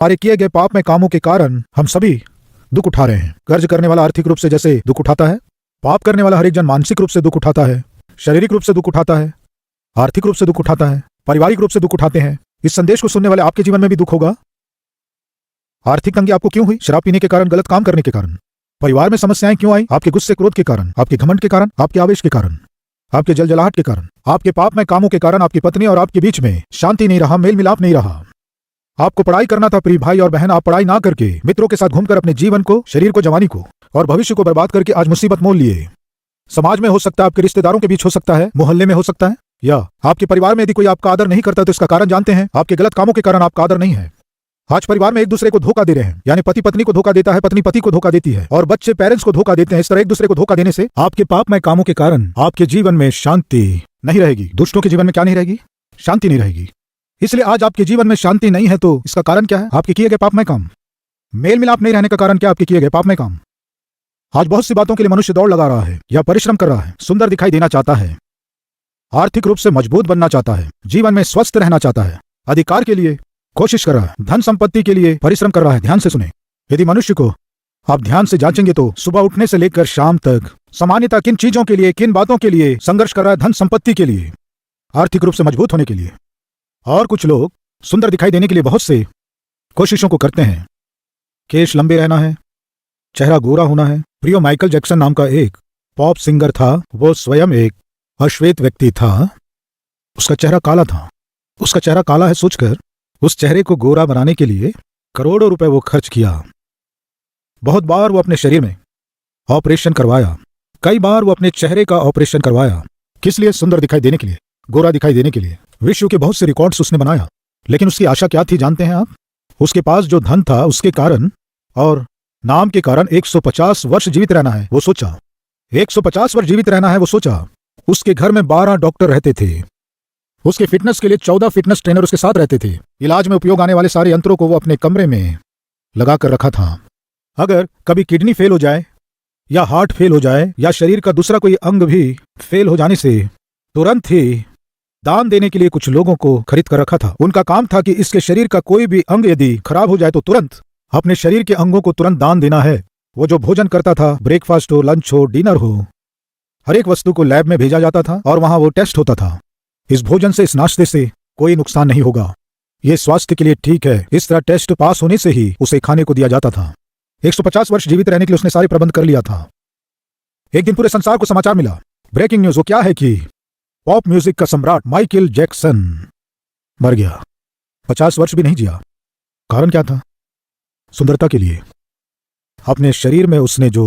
हमारे किए गए पाप में कामों के कारण हम सभी दुख उठा रहे हैं। कर्ज करने वाला आर्थिक रूप से जैसे दुख उठाता है, पाप करने वाला हर एक जन मानसिक रूप से दुख उठाता है, शारीरिक रूप से दुख उठाता है, आर्थिक रूप से दुख उठाता है, पारिवारिक रूप से दुख उठाते हैं। इस संदेश को सुनने वाले आपके जीवन में भी दुख होगा। आर्थिक तंगी आपको क्यों हुई? शराब पीने के कारण, गलत काम करने के कारण। परिवार में समस्याएं क्यों आई? आपके गुस्से क्रोध के कारण, आपके घमंड के कारण, आपके आवेश के कारण, आपके जलजलाहट के कारण, आपके पाप में कामों के कारण। आपकी पत्नी और आपके बीच में शांति नहीं रहा, मेल मिलाप नहीं रहा। आपको पढ़ाई करना था प्रिय भाई और बहन, आप पढ़ाई ना करके मित्रों के साथ घूमकर अपने जीवन को, शरीर को, जवानी को और भविष्य को बर्बाद करके आज मुसीबत मोल लिए। समाज में हो सकता है, आपके रिश्तेदारों के बीच हो सकता है, मोहल्ले में हो सकता है, या आपके परिवार में यदि कोई आपका आदर नहीं करता तो इसका कारण जानते हैं? आपके गलत कामों के कारण आपका आदर नहीं है। आज परिवार में एक दूसरे को धोखा दे रहे हैं, यानी पति पत्नी को धोखा देता है, पत्नी पति को धोखा देती है और बच्चे पेरेंट्स को धोखा देते हैं। इस तरह एक दूसरे को धोखा देने से आपके पापमय कामों के कारण आपके जीवन में शांति नहीं रहेगी। दुष्टों के जीवन में क्या नहीं रहेगी? शांति नहीं रहेगी। इसलिए आज आपके जीवन में शांति नहीं है तो इसका कारण क्या है? आपके किए गए पापमय काम। मेल मिलाप नहीं रहने का कारण क्या? आपके किए गए पापमय काम। आज बहुत सी बातों के लिए मनुष्य दौड़ लगा रहा है या परिश्रम कर रहा है, सुंदर दिखाई देना चाहता है, आर्थिक रूप से मजबूत बनना चाहता है, जीवन में स्वस्थ रहना चाहता है, अधिकार के लिए कोशिश कर रहा है, धन संपत्ति के लिए परिश्रम कर रहा है। ध्यान से सुने, यदि मनुष्य को आप ध्यान से जांचेंगे तो सुबह उठने से लेकर शाम तक सामान्यतः किन चीजों के लिए, किन बातों के लिए संघर्ष कर रहा है? धन संपत्ति के लिए, आर्थिक रूप से मजबूत होने के लिए। और कुछ लोग सुंदर दिखाई देने के लिए बहुत से कोशिशों को करते हैं। केश लंबे रहना है, चेहरा गोरा होना है। प्रियो माइकल जैक्सन नाम का एक पॉप सिंगर था, वो स्वयं एक अश्वेत व्यक्ति था। उसका चेहरा काला था। उसका चेहरा काला है सोचकर उस चेहरे को गोरा बनाने के लिए करोड़ों रुपए वो खर्च किया। बहुत बार वो अपने शरीर में ऑपरेशन करवाया, कई बार वो अपने चेहरे का ऑपरेशन करवाया। किस लिए? सुंदर दिखाई देने के लिए, गोरा दिखाई देने के लिए। विश्व के बहुत से रिकॉर्ड्स उसने बनाया, लेकिन उसकी आशा क्या थी जानते हैं आप? उसके पास जो धन था उसके कारण और नाम के कारण 150 वर्ष जीवित रहना है वो सोचा। 150 वर्ष जीवित रहना है वो सोचा। उसके घर में 12 डॉक्टर रहते थे। उसके फिटनेस के लिए 14 फिटनेस ट्रेनर उसके साथ रहते थे। इलाज में उपयोग आने वाले सारे यंत्रों को वो अपने कमरे में लगा कर रखा था। अगर कभी किडनी फेल हो जाए या हार्ट फेल हो जाए या शरीर का दूसरा कोई अंग भी फेल हो जाने से तुरंत ही दान देने के लिए कुछ लोगों को खरीद कर रखा था। उनका काम था कि इसके शरीर का कोई भी अंग यदि खराब हो जाए तो तुरंत अपने शरीर के अंगों को तुरंत दान देना है। वो जो भोजन करता था, ब्रेकफास्ट हो, लंच हो, डिनर हो, हर एक वस्तु को लैब में भेजा जाता था और वहां वो टेस्ट होता था। इस भोजन से, इस नाश्ते से कोई नुकसान नहीं होगा, ये स्वास्थ्य के लिए ठीक है। इस तरह टेस्ट पास होने से ही उसे खाने को दिया जाता था। 150 वर्ष जीवित रहने के लिए उसने सारे प्रबंध कर लिया था। एक दिन पूरे संसार को समाचार मिला, ब्रेकिंग न्यूज। वो क्या है कि पॉप म्यूजिक का सम्राट माइकल जैक्सन मर गया। 50 वर्ष भी नहीं जिया। कारण क्या था? सुंदरता के लिए। अपने शरीर में उसने जो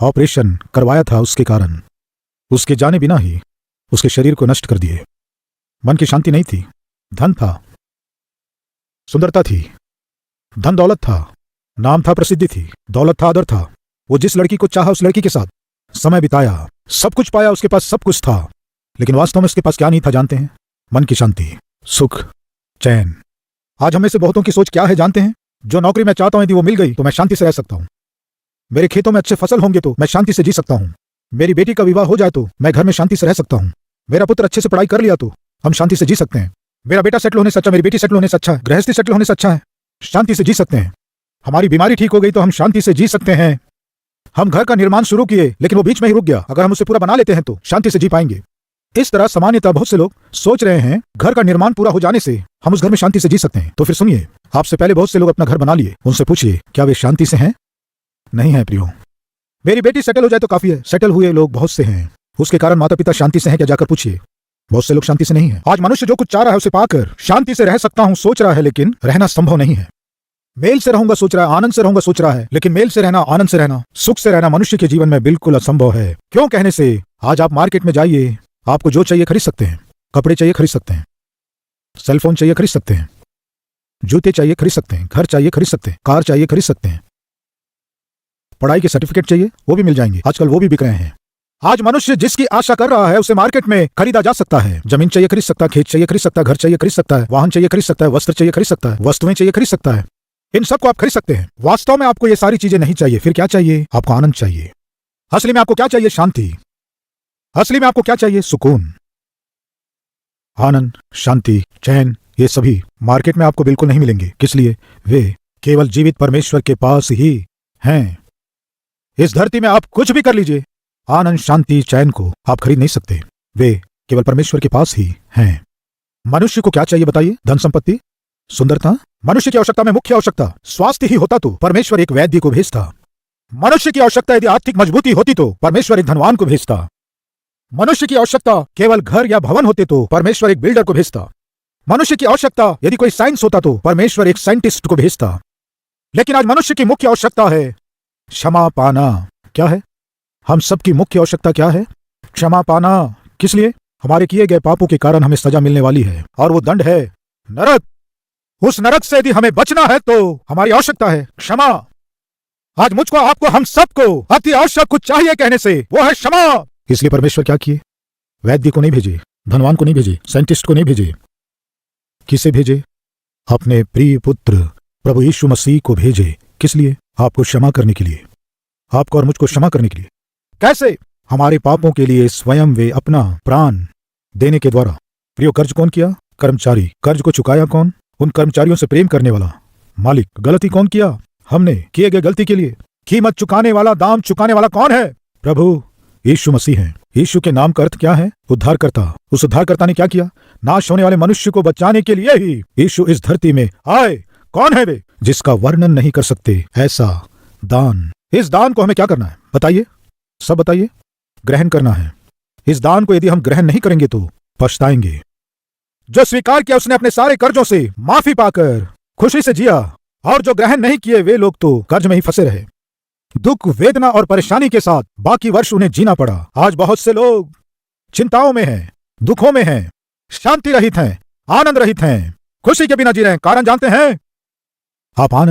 ऑपरेशन करवाया था उसके कारण उसके जाने बिना ही उसके शरीर को नष्ट कर दिए। मन की शांति नहीं थी, धन था, सुंदरता थी, धन दौलत था, नाम था, प्रसिद्धि थी, दौलत था, आदर था। वो जिस लड़की को चाहा उस लड़की के साथ समय बिताया, सब कुछ पाया, उसके पास सब कुछ था, लेकिन वास्तव में उसके पास क्या नहीं था जानते हैं? मन की शांति, सुख, चैन। आज हमें से बहुतों की सोच क्या है जानते हैं? जो नौकरी मैं चाहता हूं यदि वो मिल गई तो मैं शांति से रह सकता हूं। मेरे खेतों में अच्छे फसल होंगे तो मैं शांति से जी सकता हूं। मेरी बेटी का विवाह हो जाए तो मैं घर में शांति से रह सकता हूं। मेरा पुत्र अच्छे से पढ़ाई कर लिया तो हम शांति से जी सकते हैं। मेरा बेटा सेटल होने से अच्छा, मेरी बेटी सेटल होने से अच्छा है, गृहस्थी सेटल होने से अच्छा है, शांति से जी सकते हैं। हमारी बीमारी ठीक हो गई तो हम शांति से जी सकते हैं। हम घर का निर्माण शुरू किए लेकिन वो बीच में ही रुक गया, अगर हम उसे पूरा बना लेते हैं तो शांति से जी पाएंगे। इस तरह सामान्यतः बहुत से लोग सोच रहे हैं घर का निर्माण पूरा हो जाने से हम उस घर में शांति से जी सकते हैं। तो फिर सुनिए, आपसे पहले बहुत से लोग अपना घर बना लिए, उनसे पूछिए क्या वे शांति से हैं? नहीं है प्रियो। मेरी बेटी सेटल हो जाए तो काफी है। सेटल हुए लोग बहुत से हैं, उसके कारण माता पिता शांति से हैं क्या? जाकर पूछिए। बहुत से लोग शांति से नहीं है। आज मनुष्य जो कुछ चाह रहा है उसे पाकर शांति से रह सकता हूं सोच रहा है, लेकिन रहना संभव नहीं है। मेल से रहूंगा सोच रहा है, आनंद से रहूंगा सोच रहा है, लेकिन मेल से रहना, आनंद से रहना, सुख से रहना मनुष्य के जीवन में बिल्कुल असंभव है। क्यों कहने से, आज आप मार्केट में जाइए, आपको जो चाहिए खरीद सकते हैं। कपड़े चाहिए खरीद सकते हैं, सेलफोन चाहिए खरीद सकते हैं, जूते चाहिए खरीद सकते हैं, घर चाहिए खरीद सकते हैं, कार चाहिए खरीद सकते हैं, पढ़ाई के सर्टिफिकेट चाहिए वो भी मिल जाएंगे, आजकल वो भी बिक रहे हैं। आज मनुष्य जिसकी आशा कर रहा है उसे मार्केट में खरीदा जा सकता है। जमीन चाहिए खरीद सकता है, खेत चाहिए खरीद सकता है, घर चाहिए खरीद सकता है, वाहन चाहिए खरीद सकता है, वस्त्र चाहिए खरीद सकता है, वस्तुएं चाहिए खरीद सकता है। इन सबको आप खरीद सकते हैं। वास्तव में आपको ये सारी चीजें नहीं चाहिए। फिर क्या चाहिए? आपको आनंद चाहिए। असली में आपको क्या चाहिए? शांति। असली में आपको क्या चाहिए? सुकून, आनंद, शांति, चैन। ये सभी मार्केट में आपको बिल्कुल नहीं मिलेंगे। किस लिए? वे केवल जीवित परमेश्वर के पास ही हैं। इस धरती में आप कुछ भी कर लीजिए, आनंद, शांति, चैन को आप खरीद नहीं सकते। वे केवल परमेश्वर के पास ही हैं। मनुष्य को क्या चाहिए बताइए? धन संपत्ति, सुंदरता? मनुष्य की आवश्यकता में मुख्य आवश्यकता स्वास्थ्य ही होता तो परमेश्वर एक वैद्य को भेजता। मनुष्य की आवश्यकता यदि आर्थिक मजबूती होती तो परमेश्वर एक धनवान को भेजता। मनुष्य की आवश्यकता केवल घर या भवन होते तो परमेश्वर एक बिल्डर को भेजता। मनुष्य की आवश्यकता यदि कोई साइंस होता तो परमेश्वर एक साइंटिस्ट को भेजता। लेकिन आज मनुष्य की मुख्य आवश्यकता है क्षमा पाना। क्या है हम सबकी मुख्य आवश्यकता? क्या है? क्षमा पाना। किस लिए? हमारे किए गए पापों के कारण हमें सजा मिलने वाली है और वो दंड है नरक। उस नरक से यदि हमें बचना है तो हमारी आवश्यकता है क्षमा। आज मुझको, आपको, हम सबको अति आवश्यक कुछ चाहिए कहने से, वो है क्षमा। इसलिए परमेश्वर क्या किए? वैद्य को नहीं भेजे, धनवान को नहीं भेजे, साइंटिस्ट को नहीं भेजे। किसे भेजे? अपने प्रिय पुत्र प्रभु यीशु मसीह को भेजे। किस लिए? आपको क्षमा करने के लिए, आपको और मुझको क्षमा करने के लिए। कैसे? हमारे पापों के लिए स्वयं वे अपना प्राण देने के द्वारा। प्रियो, कर्ज कौन किया? कर्मचारी। कर्ज को चुकाया कौन? उन कर्मचारियों से प्रेम करने वाला मालिक। गलती कौन किया? हमने किए गए गलती के लिए कीमत चुकाने वाला, दाम चुकाने वाला कौन है? प्रभु यीशु मसीह है। यीशु के नाम का अर्थ क्या है? उद्धारकर्ता। उस उद्धारकर्ता ने क्या किया? नाश होने वाले मनुष्य को बचाने के लिए ही यीशु इस धरती में आए। कौन है वे? जिसका वर्णन नहीं कर सकते ऐसा दान। इस दान को हमें क्या करना है बताइए? सब बताइए। ग्रहण करना है। इस दान को यदि हम ग्रहण नहीं करेंगे तो पछताएंगे। जो स्वीकार किया उसने अपने सारे कर्जों से माफी पाकर खुशी से जिया, और जो ग्रहण नहीं किए वे लोग तो कर्ज में ही फंसे रहे। दुख, वेदना और परेशानी के साथ बाकी वर्ष उन्हें जीना पड़ा। आज बहुत से लोग चिंताओं में हैं, दुखों में हैं, शांति रहित हैं, आनंद रहित हैं, खुशी के बिना जी रहे हैं। कारण जानते हैं? आप आनंद